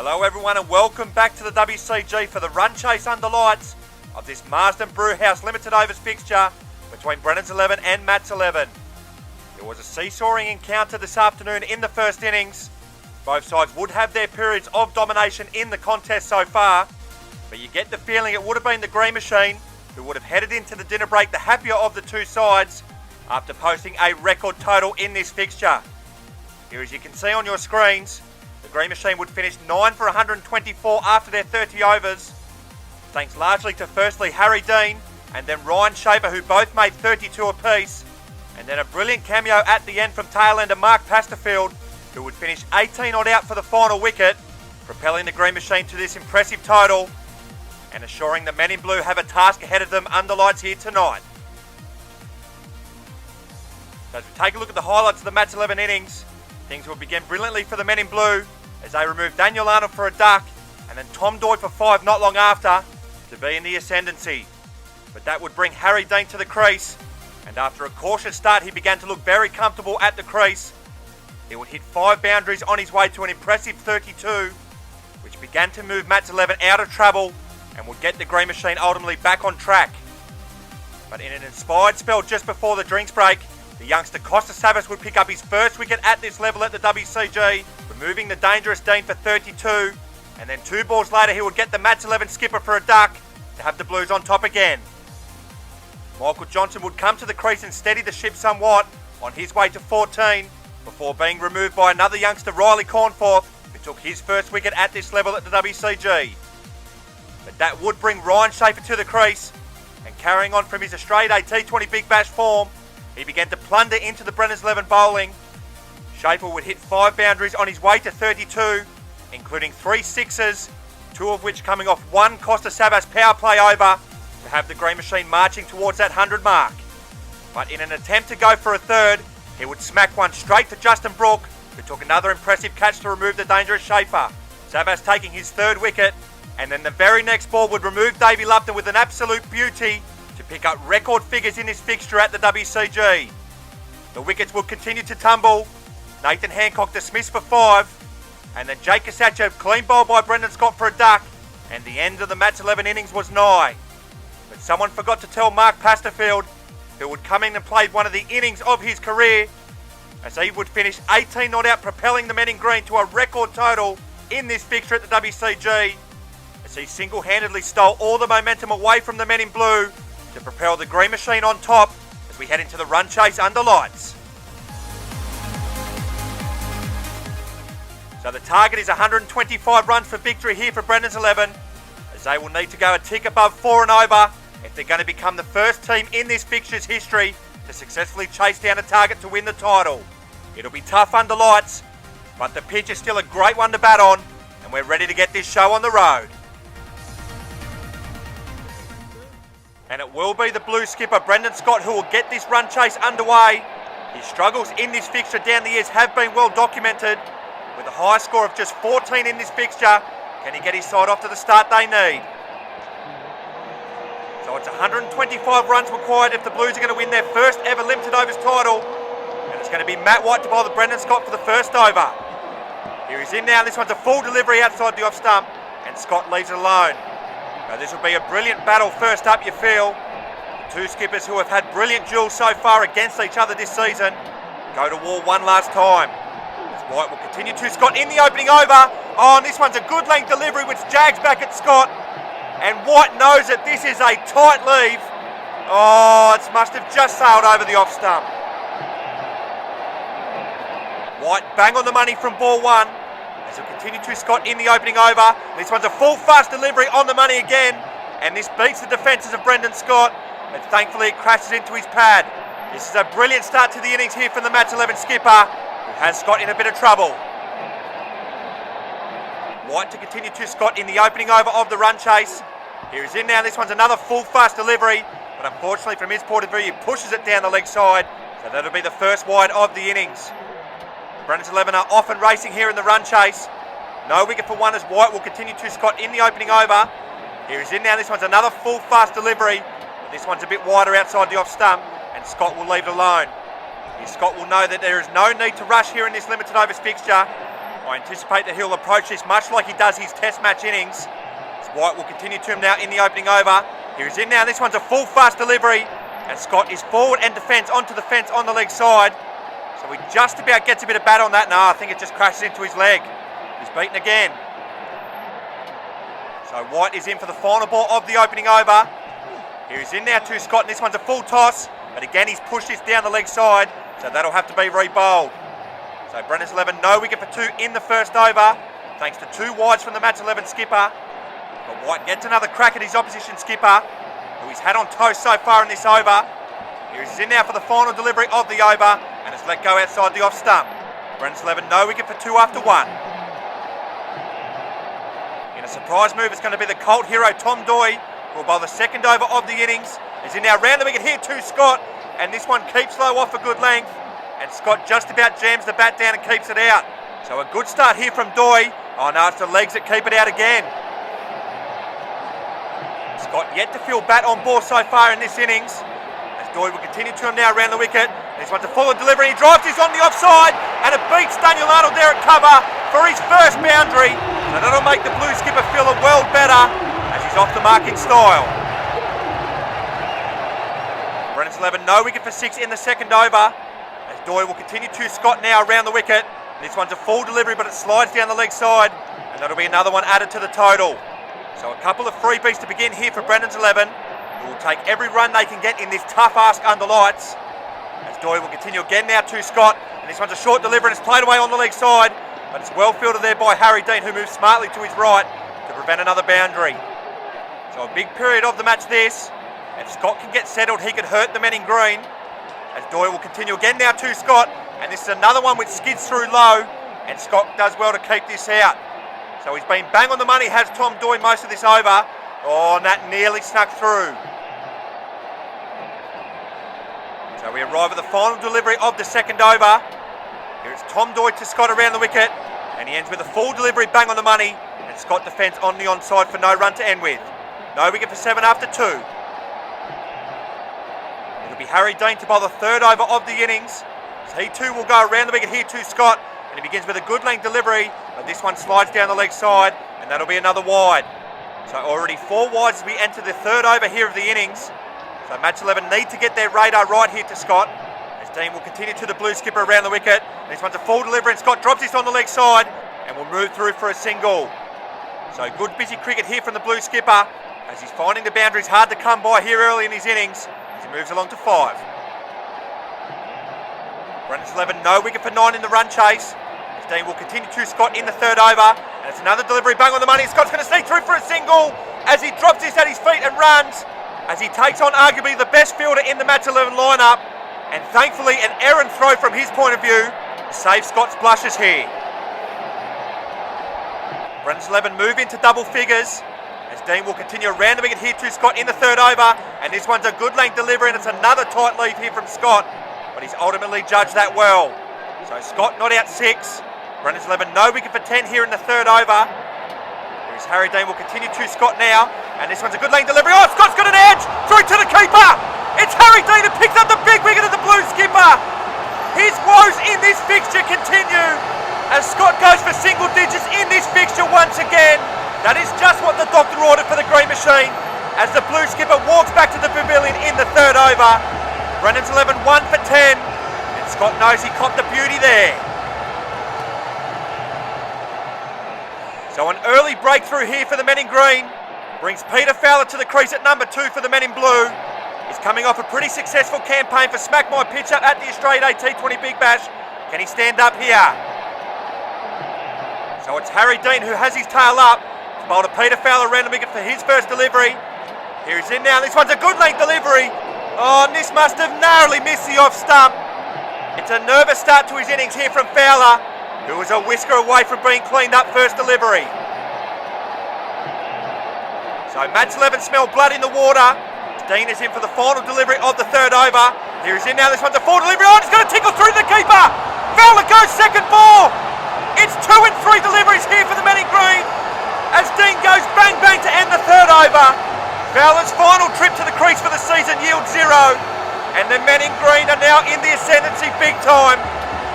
Hello everyone and welcome back to the WCG for the run chase under lights of this Marsden Brewhouse Limited Overs fixture between Brennan's 11 and Matt's 11. It was a seesawing encounter this afternoon in the first innings. Both sides would have their periods of domination in the contest so far, but you get the feeling it would have been the Green Machine who would have headed into the dinner break the happier of the two sides after posting a record total in this fixture. Here, as you can see on your screens, the Green Machine would finish 9 for 124 after their 30 overs, thanks largely to firstly Harry Dean and then Ryan Schaefer, who both made 32 apiece, and then a brilliant cameo at the end from tail-ender Mark Pasterfield, who would finish 18 odd out for the final wicket, propelling the Green Machine to this impressive total and assuring the men in blue have a task ahead of them under lights here tonight. So as we take a look at the highlights of the Matt's 11 innings, things will begin brilliantly for the men in blue as they remove Daniel Arnold for a duck and then Tom Doyle for 5 not long after to be in the ascendancy. But that would bring Harry Dean to the crease, and after a cautious start he began to look very comfortable at the crease. He would hit 5 boundaries on his way to an impressive 32, which began to move Matt's 11 out of trouble and would get the Green Machine ultimately back on track. But in an inspired spell just before the drinks break, the youngster Costa Savas would pick up his first wicket at this level at the WCG, removing the dangerous Dean for 32, and then 2 balls later he would get the Matt's 11 skipper for a duck to have the Blues on top again. Michael Johnson would come to the crease and steady the ship somewhat on his way to 14 before being removed by another youngster, Riley Cornforth, who took his first wicket at this level at the WCG. But that would bring Ryan Schaefer to the crease, and carrying on from his Australian ADT20 Big Bash form, he began to plunder into the Brennan's 11 bowling. Schaefer would hit 5 boundaries on his way to 32, including 3 sixes, 2 of which coming off 1 Costa Savas power play over to have the Green Machine marching towards that 100 mark. But in an attempt to go for a third, he would smack one straight to Justin Brooke, who took another impressive catch to remove the dangerous Schaefer. Savas taking his 3rd wicket, and then the very next ball would remove Davey Lupton with an absolute beauty to pick up record figures in this fixture at the WCG. The wickets would continue to tumble. Nathan Hancock dismissed for 5, and then Jake Kasacho clean bowled by Brendan Scott for a duck, and the end of the Matt's 11 innings was nigh. But someone forgot to tell Mark Pasterfield, who would come in and play one of the innings of his career, as he would finish 18 not out, propelling the men in green to a record total in this fixture at the WCG, as he single-handedly stole all the momentum away from the men in blue to propel the Green Machine on top as we head into the run chase under lights. So the target is 125 runs for victory here for Brennan's 11, as they will need to go a tick above 4 and over if they're going to become the first team in this fixture's history to successfully chase down a target to win the title. It'll be tough under lights, but the pitch is still a great one to bat on, and we're ready to get this show on the road. And it will be the blue skipper Brendan Scott who will get this run chase underway. His struggles in this fixture down the years have been well documented. With a high score of just 14 in this fixture, can he get his side off to the start they need? So it's 125 runs required if the Blues are going to win their first ever limited overs title. And it's going to be Matt White to bowl the Brendan Scott for the first over. Here he's in now. This one's a full delivery outside the off stump, and Scott leaves it alone. Now this will be a brilliant battle first up, you feel. The 2 skippers who have had brilliant duels so far against each other this season go to war one last time. As White will continue to Scott in the opening over. Oh, and this one's a good length delivery which jags back at Scott. And White knows that this is a tight leave. Oh, it must have just sailed over the off stump. White bang on the money from ball 1. As he'll continue to Scott in the opening over. This one's a full fast delivery on the money again. And this beats the defences of Brendan Scott. But thankfully it crashes into his pad. This is a brilliant start to the innings here from the Matt's 11 skipper, who has Scott in a bit of trouble. White to continue to Scott in the opening over of the run chase. Here he's in now. This one's another full fast delivery. But unfortunately from his point of view, he pushes it down the leg side. So that'll be the first wide of the innings. Brennan's 11 are off and racing here in the run chase. No wicket for 1 as White will continue to Scott in the opening over. Here he's in now. This one's another full fast delivery. But this one's a bit wider outside the off stump, and Scott will leave it alone. Here Scott will know that there is no need to rush here in this limited overs fixture. I anticipate that he'll approach this much like he does his test match innings. White will continue to him now in the opening over. Here he's in now. This one's a full fast delivery. And Scott is forward and defence onto the fence on the leg side. So he just about gets a bit of bat on that. No, I think it just crashes into his leg. He's beaten again. So White is in for the final ball of the opening over. Here he's in now to Scott, and this one's a full toss. But again, he's pushed this down the leg side. So that'll have to be re-bowled. So Brennan's 11, no wicket for 2 in the first over. Thanks to 2 wides from the match 11 skipper. But White gets another crack at his opposition skipper, who he's had on toast so far in this over. Here he's in now for the final delivery of the over, and it's let go outside the off stump. Brennan's 11, no wicket for 2 after 1. In a surprise move, it's going to be the Colt hero Tom Doy, who will bowl the second over of the innings. He's in now round the wicket here to Scott, and this one keeps low off a good length, and Scott just about jams the bat down and keeps it out. So a good start here from Doy. Oh no, it's the legs that keep it out again. Scott yet to feel bat on ball so far in this innings. As Doy will continue to him now around the wicket. This one's a full delivery. He drives this on the offside, and it beats Daniel Arnold there at cover for his first boundary. So that'll make the blue skipper feel a world better as he's off the mark in style. Brennan's 11, no wicket for 6 in the second over. As Doy will continue to Scott now around the wicket. This one's a full delivery, but it slides down the leg side, and that'll be another one added to the total. So a couple of freebies to begin here for Brennan's 11, who will take every run they can get in this tough ask under lights. As Doy will continue again now to Scott, and this one's a short delivery and it's played away on the leg side, but it's well fielded there by Harry Dean, who moves smartly to his right to prevent another boundary. So a big period of the match this. If Scott can get settled, he could hurt the men in green. As Doy will continue again now to Scott, and this is another one which skids through low, and Scott does well to keep this out. So he's been bang on the money, has Tom Doy most of this over. Oh, and that nearly snuck through. So we arrive at the final delivery of the second over. Here it's Tom Doy to Scott around the wicket, and he ends with a full delivery bang on the money, and Scott defends on the onside for no run to end with. No wicket for 7 after 2. It'll be Harry Dean to bowl the third over of the innings. So he too will go around the wicket here to Scott, and he begins with a good length delivery, but this one slides down the leg side, and that'll be another wide. So already 4 wides as we enter the third over here of the innings. So match 11 need to get their radar right here to Scott, as Dean will continue to the blue skipper around the wicket. This one's a full delivery, and Scott drops this on the leg side, and will move through for a single. So good busy cricket here from the blue skipper, as he's finding the boundaries hard to come by here early in his innings, as he moves along to 5. Brennan's 11, no wicket for 9 in the run chase. As Dean will continue to Scott in the third over, and it's another delivery bang on the money. Scott's going to sneak through for a single as he drops this at his feet and runs, as he takes on arguably the best fielder in the match 11 lineup, and thankfully an errant throw from his point of view saves Scott's blushes here. Brennan's 11 move into double figures, as Dean will continue around the wicket here to Scott in the third over, and this one's a good length delivery, and it's another tight lead here from Scott, but he's ultimately judged that well. So Scott not out 6. Brennan's 11, no wicket for 10 here in the third over. Here's Harry Dean will continue to Scott now, and this one's a good length delivery. Oh, Scott's got an edge through to the keeper. It's Harry Dean who picks up the big wicket of the blue skipper. His woes in this fixture continue as Scott goes for single digits in this fixture once again. That is just what the doctor ordered for the green machine, as the blue skipper walks back to the pavilion in the third over. Brennan's 11, 1 for 10, and Scott knows he copped the beauty there. So an early breakthrough here for the men in green brings Peter Fowler to the crease at number 2 for the men in blue. He's coming off a pretty successful campaign for Smack My Pitch Up at the Australian ADT20 Big Bash. Can he stand up here? So it's Harry Dean who has his tail up to bowl to Peter Fowler around the wicket for his first delivery. Here he's in now. This one's a good length delivery. Oh, and this must have narrowly missed the off stump. It's a nervous start to his innings here from Fowler, who was a whisker away from being cleaned up first delivery. So match 11 smell blood in the water. Dean is in for the final delivery of the third over. Here he's in now. This one's a full delivery. Oh, it's going to tickle through the keeper. Fowler goes second ball. It's 2 and 3 deliveries here for the men in green, as Dean goes bang bang to end the third over. Fowler's final trip to the crease for the season yields 0, and the men in green are now in the ascendancy big time,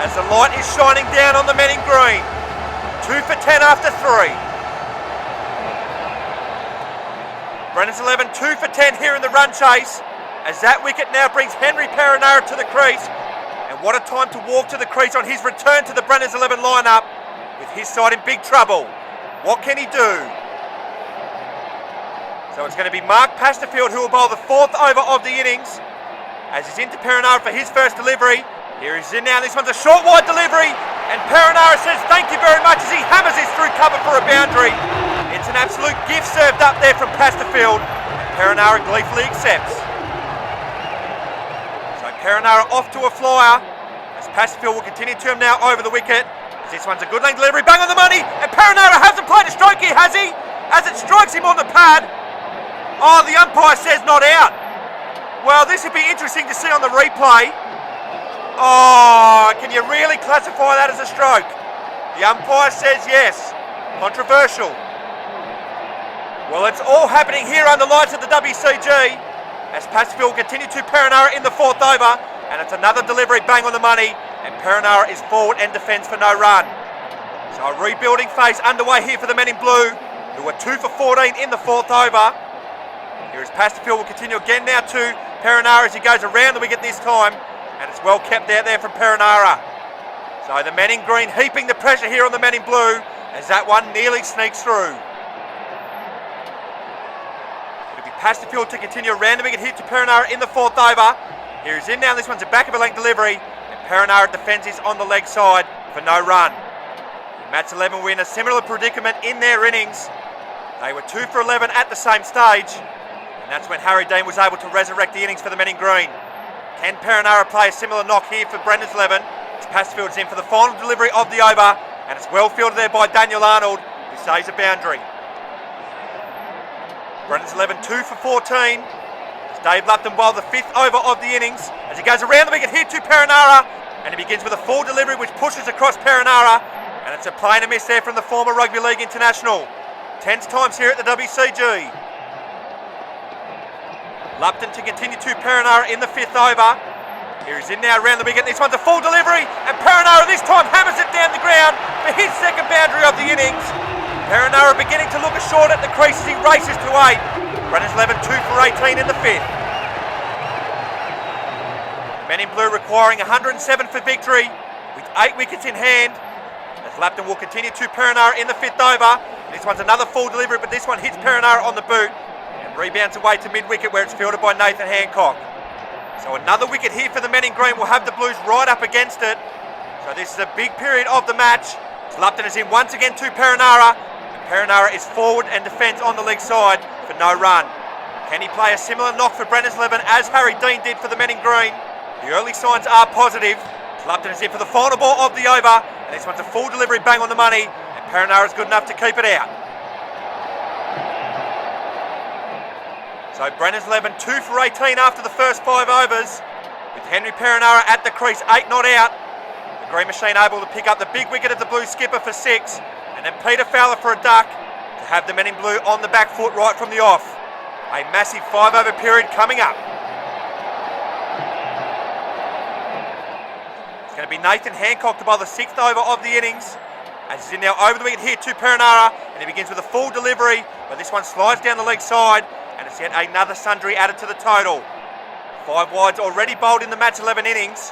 as the light is shining down on the men in green. 2 for 10 after 3. Brennan's 11 2 for 10 here in the run chase, as that wicket now brings Henry Perenara to the crease. And what a time to walk to the crease on his return to the Brennan's 11 lineup, with his side in big trouble. What can he do? So it's going to be Mark Pasterfield who will bowl the 4th over of the innings, as he's into Perenara for his first delivery. Here he's in now, this one's a short wide delivery, and Perenara says thank you very much as he hammers this through cover for a boundary. It's an absolute gift served up there from Pasterfield, and Perenara gleefully accepts. So Perenara off to a flyer, as Pasterfield will continue to him now over the wicket. This one's a good length delivery, bang on the money, and Perenara hasn't played a stroke here, has he? As it strikes him on the pad. Oh, the umpire says not out. Well, this would be interesting to see on the replay. Oh, can you really classify that as a stroke? The umpire says yes. Controversial. Well, it's all happening here under lights at the WCG, as Pasterfield continue to Perenara in the 4th over, and it's another delivery bang on the money, and Perenara is forward and defence for no run. So a rebuilding phase underway here for the men in blue, who are 2 for 14 in the 4th over. Here is Pasterfield will continue again now to Perenara as he goes around the wicket this time. And it's well kept out there from Perenara. So the men in green heaping the pressure here on the men in blue, as that one nearly sneaks through. It'll be Pasterfield to continue around the wicket here to Perenara in the 4th over. Here he's in now, this one's a back of a length delivery, and Perenara defends his on the leg side for no run. Mats 11 were in a similar predicament in their innings. They were 2 for 11 at the same stage, and that's when Harry Dean was able to resurrect the innings for the men in green. Can Perenara play a similar knock here for Brennan's 11? As Pasterfield's in for the final delivery of the over, and it's well fielded there by Daniel Arnold, who saves a boundary. Brennan's 11 2 for 14. As Dave Lupton bowled the 5th over of the innings, as he goes around the wicket here to Perenara, and he begins with a full delivery which pushes across Perenara, and it's a play and a miss there from the former Rugby League international. Tense times here at the WCG. Lupton to continue to Perenara in the 5th over. Here he's in now around the wicket. This one's a full delivery, and Perenara this time hammers it down the ground for his 2nd boundary of the innings. Perenara beginning to look ashort at the crease as he races to 8. Brennan's 11 2 for 18 in the 5th. The men in blue requiring 107 for victory, with 8 wickets in hand, as Lupton will continue to Perenara in the 5th over. This one's another full delivery, but this one hits Perenara on the boot. Rebounds away to mid-wicket where it's fielded by Nathan Hancock. So another wicket here for the men in green will have the Blues right up against it. So this is a big period of the match. Lupton is in once again to Perenara. And Perenara is forward and defends on the leg side for no run. Can he play a similar knock for Brennan's 11 as Harry Dean did for the men in green? The early signs are positive. Lupton is in for the final ball of the over. And this one's a full delivery bang on the money. And Perenara is good enough to keep it out. So Brennan's 11 2 for 18 after the first 5 overs, with Henry Perenara at the crease, 8 not out. The Green Machine able to pick up the big wicket of the blue skipper for 6, and then Peter Fowler for a duck to have the men in blue on the back foot right from the off. A massive 5 over period coming up. It's going to be Nathan Hancock to bowl the 6th over of the innings, as he's in now over the wicket here to Perenara, and he begins with a full delivery, but this one slides down the leg side. And it's yet another sundry added to the total. 5 wides already bowled in the match 11 innings.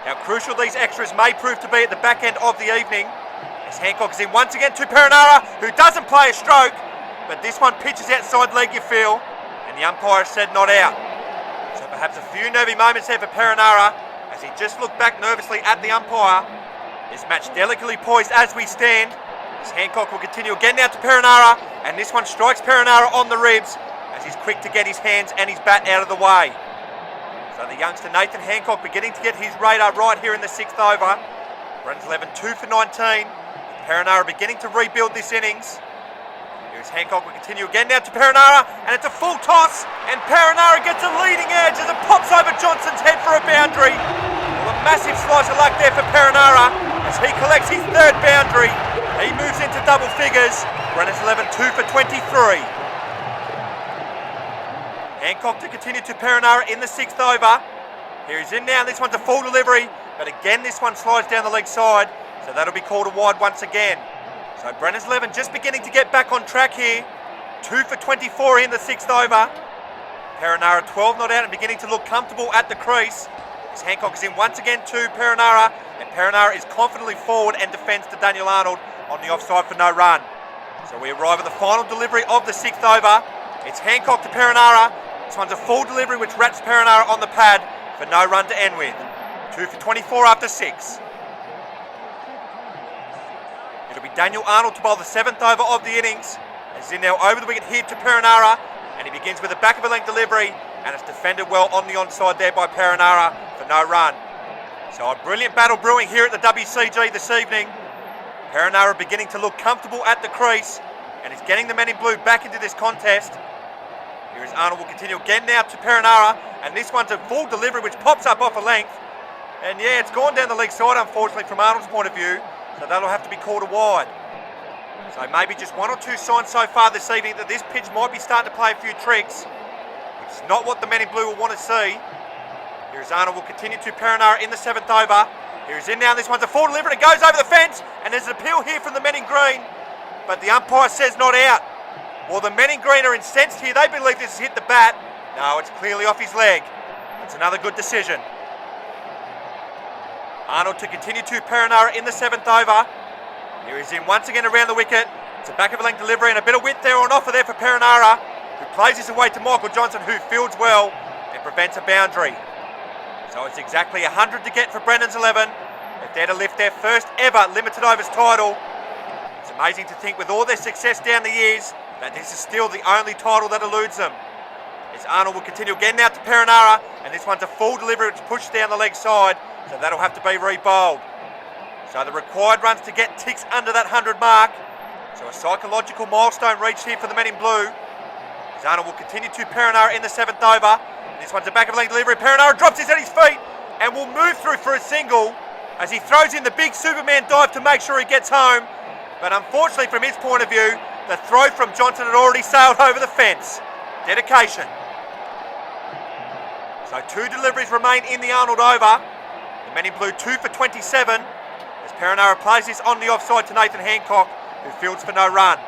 How crucial these extras may prove to be at the back end of the evening. As Hancock is in once again to Perenara, who doesn't play a stroke, but this one pitches outside leg, you feel, and the umpire said not out. So perhaps a few nervy moments there for Perenara, as he just looked back nervously at the umpire. This match delicately poised as we stand. As Hancock will continue again now to Perenara, and this one strikes Perenara on the ribs, as he's quick to get his hands and his bat out of the way. So the youngster Nathan Hancock beginning to get his radar right here in the 6th over. Brennan's 11 2 for 19. Perenara beginning to rebuild this innings. Here's Hancock will continue again now to Perenara, and it's a full toss, and Perenara gets a leading edge as it pops over Johnson's head for a boundary. Well, a massive slice of luck there for Perenara as he collects his 3rd boundary. He moves into double figures. Brennan's 11 2 for 23. Hancock to continue to Perenara in the 6th over. Here he's in now, this one's a full delivery, but again this one slides down the leg side, so that'll be called a wide once again. So Brennan's 11 just beginning to get back on track here. 2 for 24 in the 6th over. Perenara 12 not out and beginning to look comfortable at the crease. As Hancock is in once again to Perenara, and Perenara is confidently forward and defends to Daniel Arnold on the offside for no run. So we arrive at the final delivery of the 6th over. It's Hancock to Perenara. This one's a full delivery which wraps Perenara on the pad for no run to end with. 2 for 24 after 6. It'll be Daniel Arnold to bowl the 7th over of the innings. As in now over the wicket here to Perenara, and he begins with a back of a length delivery, and it's defended well on the onside there by Perenara for no run. So a brilliant battle brewing here at the WCG this evening. Perenara beginning to look comfortable at the crease, and he's getting the men in blue back into this contest. Here is Arnold, will continue again now to Perenara, and this one's a full delivery which pops up off a length. And yeah, it's gone down the leg side unfortunately from Arnold's point of view, so that'll have to be called a wide. So maybe just 1 or 2 signs so far this evening that this pitch might be starting to play a few tricks, which is not what the men in blue will want to see. Here's Arnold, will continue to Perenara in the 7th over. Here's in now, this one's a full delivery, it goes over the fence, and there's an appeal here from the men in green, but the umpire says not out. Well, the men in green are incensed here, they believe this has hit the bat. No, it's clearly off his leg. That's another good decision. Arnold to continue to Perenara in the 7th over. Here he's in once again around the wicket. It's a back of a length delivery and a bit of width there on offer there for Perenara, who plays this away to Michael Johnson, who fields well and prevents a boundary. So it's exactly 100 to get for Brennan's 11 if they're to lift their first ever limited overs title. It's amazing to think with all their success down the years that this is still the only title that eludes them. As Arnold will continue again now to Perenara, and this one's a full delivery which pushed down the leg side, so that'll have to be re-bowled. So the required runs to get ticks under that 100 mark. So a psychological milestone reached here for the men in blue. As Arnold will continue to Perenara in the 7th over. This one's a back of a length delivery. Perenara drops his at his feet and will move through for a single as he throws in the big Superman dive to make sure he gets home. But unfortunately from his point of view, the throw from Johnson had already sailed over the fence. Dedication. So 2 deliveries remain in the Arnold over. The men in blue 2 for 27. As Perenara plays this on the offside to Nathan Hancock, who fields for no run.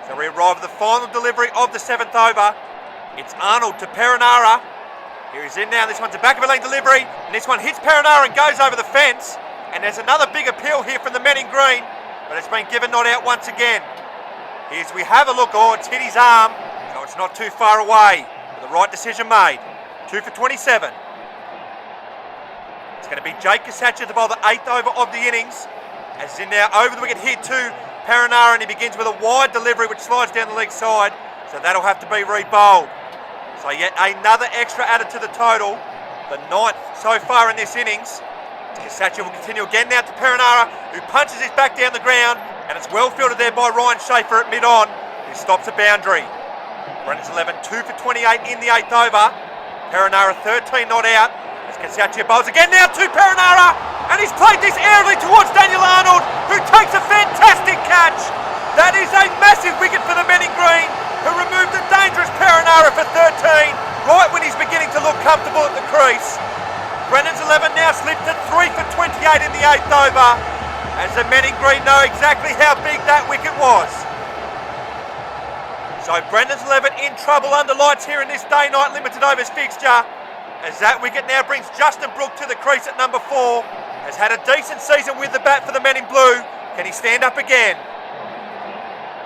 So we arrive at the final delivery of the 7th over. It's Arnold to Perenara. Here he's in now. This one's a back of a length delivery, and this one hits Perenara and goes over the fence. And there's another big appeal here from the men in green, but it's been given not out once again. Here's we have a look. Oh, it's hit his arm, so it's not too far away. But the right decision made. 2 for 27. It's going to be Jake Kasacha to bowl the 8th over of the innings. As in now over the wicket here to Perenara, and he begins with a wide delivery which slides down the leg side. So that'll have to be re-bowled. So yet another extra added to the total. The 9th so far in this innings. Kasacha will continue again now to Perenara, who punches his back down the ground, and it's well fielded there by Ryan Schaefer at mid-on, who stops a boundary. Brennan's 11, 2 for 28 in the 8th over. Perenara 13 not out. As Kasacha bowls again now to Perenara, and he's played this airily towards Daniel Arnold, who takes a fantastic catch. That is a massive wicket for the men in green, who removed the dangerous Perenara for 13, right when he's beginning to look comfortable at the crease. Brennan's 11 now slipped to 3 for 28 in the 8th over, as the men in green know exactly how big that wicket was. So Brennan's 11 in trouble under lights here in this day-night limited overs fixture, as that wicket now brings Justin Brooke to the crease at number 4. Has had a decent season with the bat for the men in blue. Can he stand up again?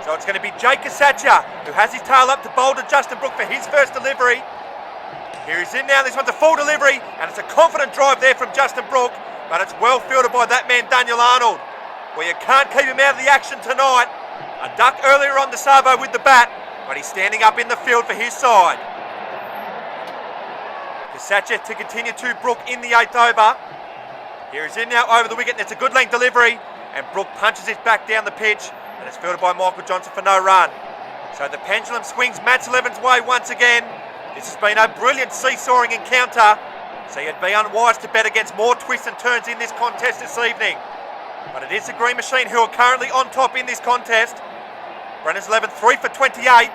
So it's going to be Jake Kasacha, who has his tail up to bowl to Justin Brooke for his first delivery. Here he's in now, this one's a full delivery, and it's a confident drive there from Justin Brooke, but it's well fielded by that man Daniel Arnold. Well, you can't keep him out of the action tonight. A duck earlier on the Savo with the bat, but he's standing up in the field for his side. Kasacha to continue to Brooke in the 8th over. Here he's in now over the wicket, and it's a good length delivery, and Brooke punches his back down the pitch, and it's fielded by Michael Johnson for no run. So the pendulum swings Matt's 11's way once again. This has been a brilliant seesawing encounter, so you'd be unwise to bet against more twists and turns in this contest this evening. But it is the Green Machine who are currently on top in this contest. Brennan's 11, 3 for 28,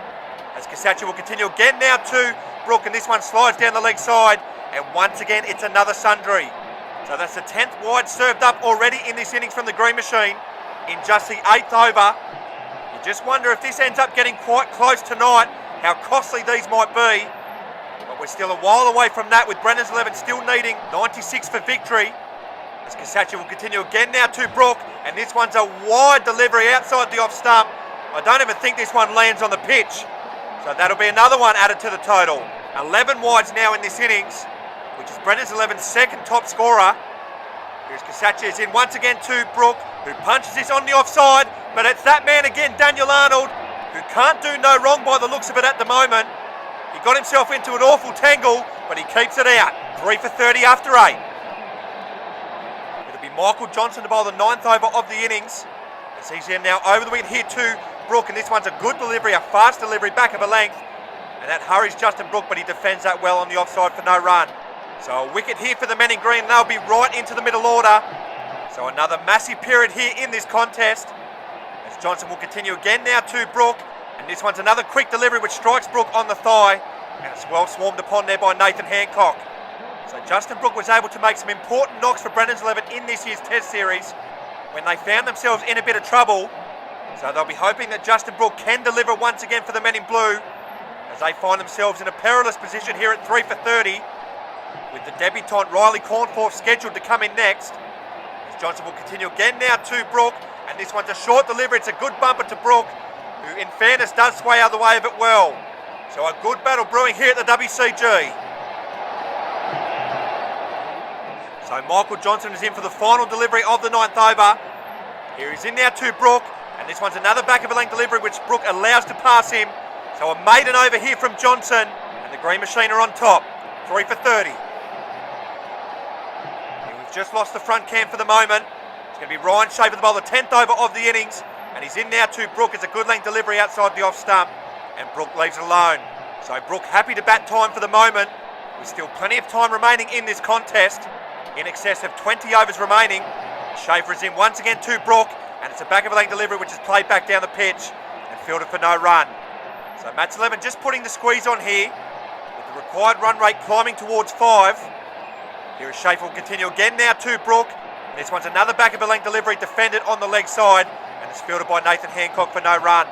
as Kasacha will continue again now to Brooke, and this one slides down the leg side, and once again it's another sundry. So that's the 10th wide served up already in this innings from the Green Machine. in just the 8th over. You just wonder if this ends up getting quite close tonight, how costly these might be. But we're still a while away from that, with Brennan's 11 still needing 96 for victory. As Kasachi will continue again now to Brook, and this one's a wide delivery outside the off stump. I don't even think this one lands on the pitch. So that'll be another one added to the total. 11 wides now in this innings, which is Brennan's 11's second top scorer. Here's Kasachi is in once again to Brook, who punches this on the offside, but it's that man again, Daniel Arnold, who can't do no wrong by the looks of it at the moment. He got himself into an awful tangle, but he keeps it out. 3 for 30 after 8. It'll be Michael Johnson to bowl the 9th over of the innings. As he's in now over the wicket here to Brook, and this one's a good delivery, a fast delivery back of a length. And that hurries Justin Brook, but he defends that well on the offside for no run. So a wicket here for the men in green, they'll be right into the middle order. So another massive period here in this contest. As Johnson will continue again now to Brook, and this one's another quick delivery which strikes Brook on the thigh, and it's well swarmed upon there by Nathan Hancock. So Justin Brook was able to make some important knocks for Brennan's 11 in this year's Test Series when they found themselves in a bit of trouble. So they'll be hoping that Justin Brook can deliver once again for the men in blue, as they find themselves in a perilous position here at 3 for 30, with the debutant Riley Cornforth scheduled to come in next. As Johnson will continue again now to Brook, and this one's a short delivery. It's a good bumper to Brook, who in fairness does sway out of the way of it well. So a good battle brewing here at the WCG. So Michael Johnson is in for the final delivery of the 9th over. Here he's in now to Brook, and this one's another back of a length delivery which Brook allows to pass him. So a maiden over here from Johnson, and the Green Machine are on top. 3 for 30. And we've just lost the front cam for the moment. It's going to be Ryan Schaefer the bowler, the 10th over of the innings, and he's in now to Brook. It's a good length delivery outside the off stump, and Brook leaves it alone. So Brook happy to bat time for the moment, with still plenty of time remaining in this contest. In excess of 20 overs remaining. Schaefer is in once again to Brook, and it's a back of a length delivery which is played back down the pitch and fielded for no run. So Matt's 11 just putting the squeeze on here, with the required run rate climbing towards 5. Here is Schaefer will continue again now to Brook. And this one's another back of a length delivery defended on the leg side, and it's fielded by Nathan Hancock for no run.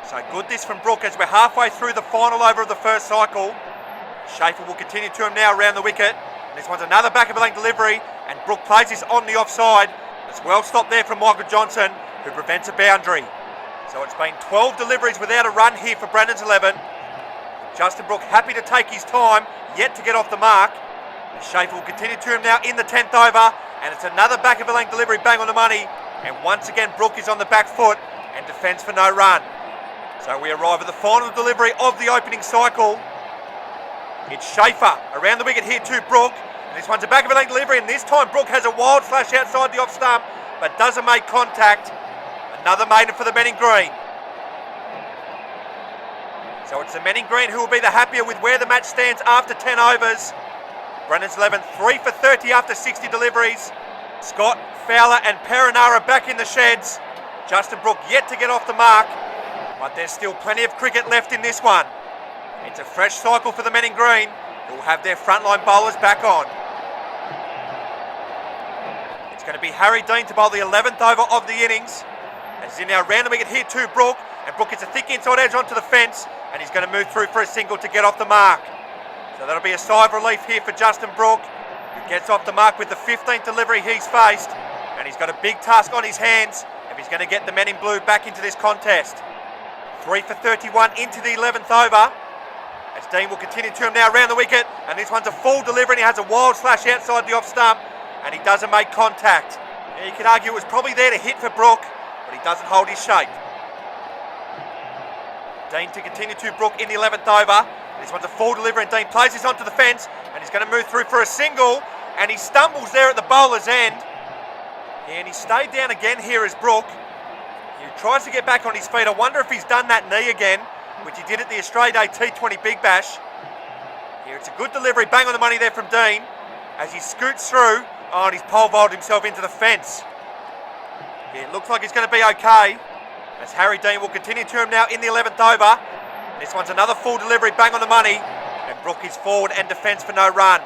So good this from Brook as we're halfway through the final over of the first cycle. Schaefer will continue to him now around the wicket. And this one's another back of a length delivery, and Brook plays this on the offside. It's well stopped there from Michael Johnson, who prevents a boundary. So it's been 12 deliveries without a run here for Brennan's 11. Justin Brook happy to take his time, yet to get off the mark. And Schaefer will continue to him now in the 10th over, and it's another back of a length delivery, bang on the money. And once again Brook is on the back foot and defends for no run. So we arrive at the final delivery of the opening cycle. It's Schaefer around the wicket here to Brook. And this one's a back of a length delivery, and this time Brook has a wild slash outside the off stump, but doesn't make contact. Another maiden for the men in green. So it's the men in green who will be the happier with where the match stands after 10 overs. Brennan's 11, 3 for 30 after 60 deliveries. Scott, Fowler and Perinara back in the sheds. Justin Brook yet to get off the mark, but there's still plenty of cricket left in this one. It's a fresh cycle for the men in green, who will have their frontline bowlers back on. It's going to be Harry Dean to bowl the 11th over of the innings. As he's in now round the wicket here to Brook, and Brook gets a thick inside edge onto the fence, and he's going to move through for a single to get off the mark. So that'll be a sigh of relief here for Justin Brook, who gets off the mark with the 15th delivery he's faced, and he's got a big task on his hands if he's going to get the men in blue back into this contest. 3 for 31 into the 11th over. As Dean will continue to him now around the wicket, and this one's a full delivery, and he has a wild slash outside the off stump, and he doesn't make contact. Now you could argue it was probably there to hit for Brook, but he doesn't hold his shape. Dean to continue to Brook in the 11th over. This one's a full delivery, and Dean plays this onto the fence, and he's going to move through for a single, and he stumbles there at the bowler's end. And he stayed down again here as Brook. He tries to get back on his feet. I wonder if he's done that knee again, which he did at the Australia Day T20 Big Bash. Here it's a good delivery, bang on the money there from Dean, as he scoots through, and he's pole vaulted himself into the fence. It looks like he's going to be okay, as Harry Dean will continue to him now in the 11th over. This one's another full delivery, bang on the money, and Brook is forward and defends for no run.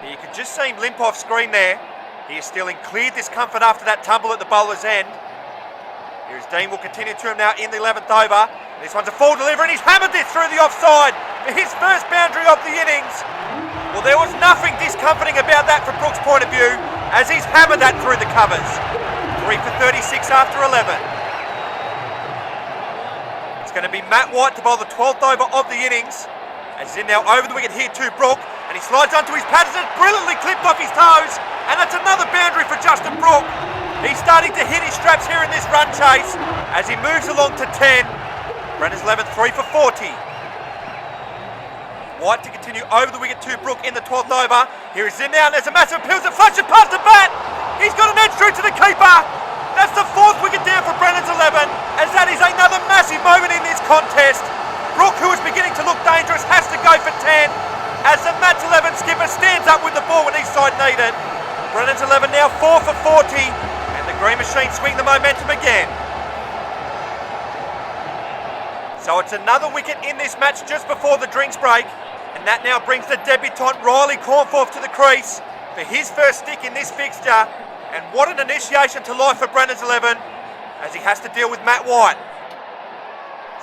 Here you can just see him limp off screen there. He is still in clear discomfort after that tumble at the bowler's end. Here's Dean, will continue to him now in the 11th over. This one's a full delivery and he's hammered this through the offside for his first boundary of the innings. Well, there was nothing discomforting about that from Brooks' point of view as he's hammered that through the covers. 3 for 36 after 11. It's going to be Matt White to bowl the 12th over of the innings. As he's in now over the wicket here to Brook, and he slides onto his pads and it's brilliantly clipped off his toes, and that's another boundary for Justin Brook. He's starting to hit his straps here in this run chase as he moves along to 10. Brendan's 11th, 3 for 40. White to continue over the wicket to Brook in the 12th over. Here he's in now and there's a massive appeal that flashes past the bat. He's got an edge through to the keeper. That's the 4th wicket down for Brendan's 11, as that is another massive moment in this contest. Brook, who is beginning to look dangerous, has to go for 10 as the Mats 11 skipper stands up with the ball when his side need it. Brendan's 11 now 4 for 40 and the Green Machine swing the momentum again. So it's another wicket in this match just before the drinks break, and that now brings the debutant Riley Cornforth to the crease for his first stick in this fixture, and what an initiation to life for Brendan's 11 as he has to deal with Matt White.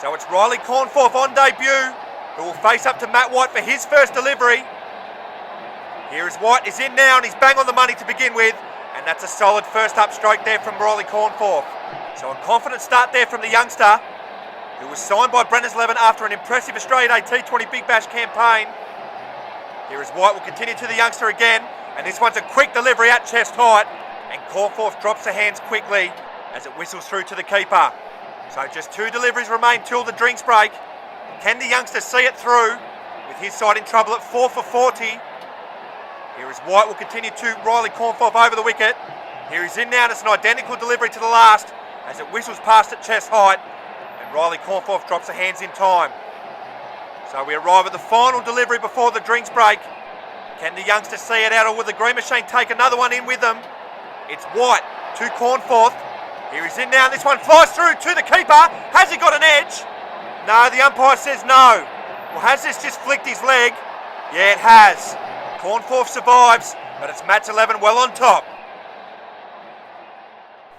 So it's Riley Cornforth on debut who will face up to Matt White for his first delivery. Here is White, is in now and he's bang on the money to begin with, and that's a solid first up stroke there from Riley Cornforth. So a confident start there from the youngster who was signed by Brendan's 11 after an impressive Australian ADT20 Big Bash campaign. Here is White, will continue to the youngster again, and this one's a quick delivery at chest height, and Cornforth drops the hands quickly as it whistles through to the keeper. So just 2 deliveries remain till the drinks break. Can the youngster see it through with his side in trouble at 4 for 40? Here is White, will continue to Riley Cornforth over the wicket. Here he's in now and it's an identical delivery to the last as it whistles past at chest height, and Riley Cornforth drops the hands in time. So we arrive at the final delivery before the drinks break. Can the youngster see it out, or will the Green Machine take another one in with them? It's White to Cornforth. Here he's in now and this one flies through to the keeper. Has he got an edge? No, the umpire says no. Well, has this just flicked his leg? Yeah, it has. Cornforth survives, but it's Matt's 11 well on top.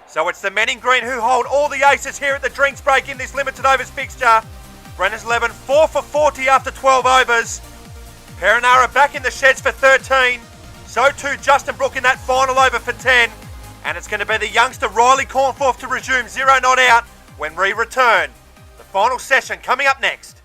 So it's the men in green who hold all the aces here at the drinks break in this limited overs fixture. Brendan's 11 4 for 40 after 12 overs. Perenara back in the sheds for 13. So too Justin Brook in that final over for 10. And it's going to be the youngster Riley Cornforth to resume 0 not out when we return. The final session coming up next.